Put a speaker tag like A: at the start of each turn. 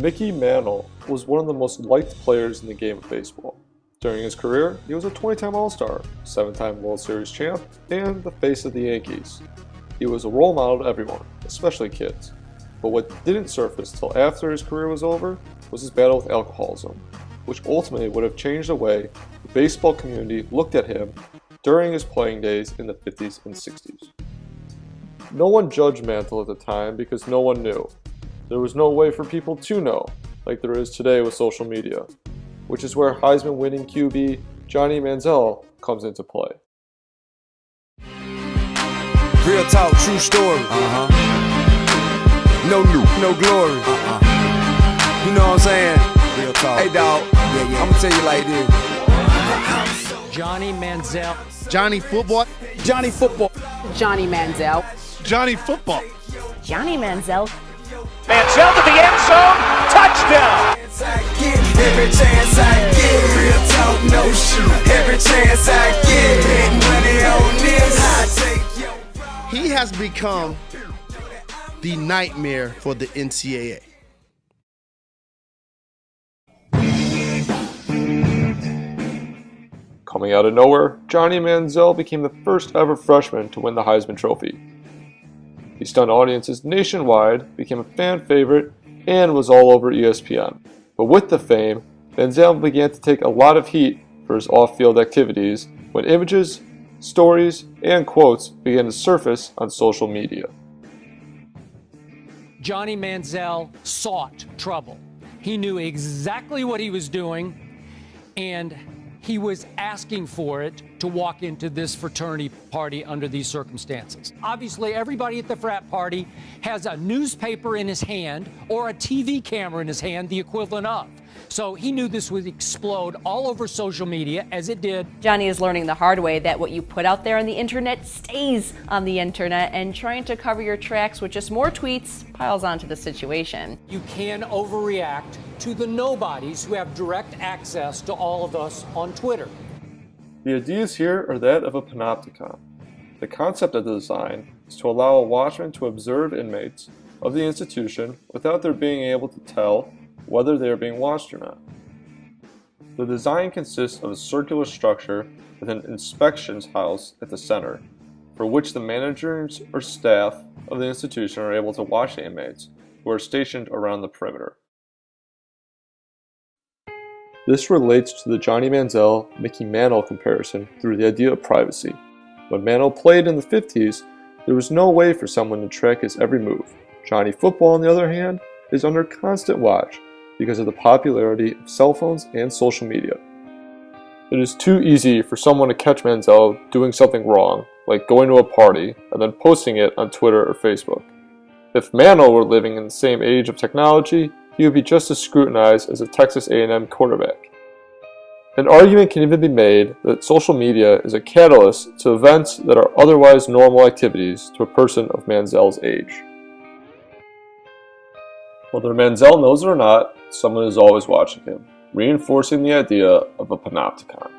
A: Mickey Mantle was one of the most liked players in the game of baseball. During his career, he was a 20-time All-Star, 7-time World Series champ, and the face of the Yankees. He was a role model to everyone, especially kids. But what didn't surface till after his career was over was his battle with alcoholism, which ultimately would have changed the way the baseball community looked at him during his playing days in the 50s and 60s. No one judged Mantle at the time because no one knew. There was no way for people to know, like there is today with social media, which is where Heisman winning QB Johnny Manziel comes into play.
B: Real talk, true story. No new, no glory. You know what I'm saying? Real talk. Hey dog, I'ma tell you like this.
C: Johnny Manziel.
D: Johnny Football.
C: Johnny Football.
E: Johnny Manziel.
D: Johnny Football.
E: Johnny Manziel.
C: Manziel to the end zone. Touchdown.
B: Every chance I get, real talk, no shoot. Every chance I get, big money on this. I take your.
D: He has become the nightmare for the NCAA.
A: Coming out of nowhere, Johnny Manziel became the first ever freshman to win the Heisman Trophy. He stunned audiences nationwide, became a fan favorite, and was all over ESPN. But with the fame, Manziel began to take a lot of heat for his off-field activities when images, stories, and quotes began to surface on social media.
C: Johnny Manziel sought trouble. He knew exactly what he was doing, and he was asking for it to walk into this fraternity party under these circumstances. Obviously, everybody at the frat party has a newspaper in his hand or a TV camera in his hand, the equivalent of. So he knew this would explode all over social media, as it did.
E: Johnny is learning the hard way that what you put out there on the internet stays on the internet, and trying to cover your tracks with just more tweets piles onto the situation.
C: You can overreact to the nobodies who have direct access to all of us on Twitter.
A: The ideas here are that of a panopticon. The concept of the design is to allow a watchman to observe inmates of the institution without their being able to tell whether they are being watched or not. The design consists of a circular structure with an inspections house at the center, for which the managers or staff of the institution are able to watch the inmates who are stationed around the perimeter. This relates to the Johnny Manziel-Mickey Mantle comparison through the idea of privacy. When Mantle played in the 50s, there was no way for someone to track his every move. Johnny Football, on the other hand, is under constant watch because of the popularity of cell phones and social media. It is too easy for someone to catch Manziel doing something wrong, like going to a party and then posting it on Twitter or Facebook. If Mantle were living in the same age of technology, he would be just as scrutinized as a Texas A&M quarterback. An argument can even be made that social media is a catalyst to events that are otherwise normal activities to a person of Manziel's age. Whether Manziel knows it or not, someone is always watching him, reinforcing the idea of a panopticon.